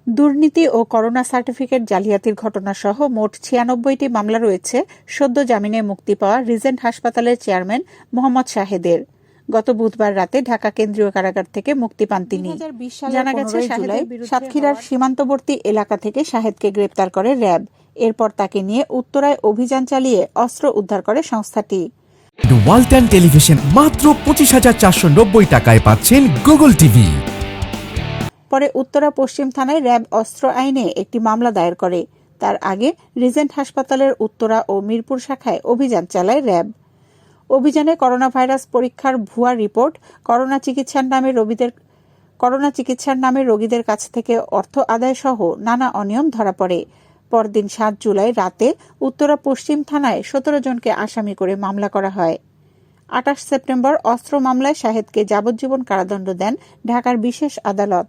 দুর্নীতি ও corona certificate জালিয়াতির ঘটনাসহ মোট ৯৬টি মামলা রয়েছে সদ্য জামিনে মুক্তি পাওয়া রিজেন্ট হাসপাতালের চেয়ারম্যান মোহাম্মদ শাহেদের। গত বুধবার রাতে ঢাকা কেন্দ্রীয় কারাগার থেকে মুক্তি পান তিনি। জানা গেছে, জুলাই সাতক্ষীরার সীমান্তবর্তী এলাকা থেকে শাহেদকে গ্রেপ্তার করে র্যাব। এরপর তাকে নিয়ে উত্তরায় অভিযান চালিয়ে অস্ত্র উদ্ধার করে সংস্থাটি। ওয়ালটন টেলিভিশন মাত্র ২৫,৪৯০ টাকায় পাচ্ছেন গুগল টিভি। পরে উত্তরা পশ্চিম থানায় র্যাব অস্ত্র আইনে একটি মামলা দায়ের করে। তার আগে রিজেন্ট হাসপাতালের উত্তরা ও মিরপুর শাখায় অভিযান চালায় র্যাব। অভিযানে করোনা ভাইরাস পরীক্ষার ভুয়া রিপোর্ট, করোনা চিকিৎসার নামে রোগীদের কাছ থেকে অর্থ আদায় সহ নানা অনিয়ম ধরা পড়ে। পরদিন ৭ জুলাই রাতে উত্তরা পশ্চিম থানায় ১৭ জনকে আসামি করে মামলা করা হয়। ২৮ সেপ্টেম্বর অস্ত্র মামলায় শাহেদকে যাবজ্জীবন কারাদণ্ড দেন ঢাকার বিশেষ আদালত।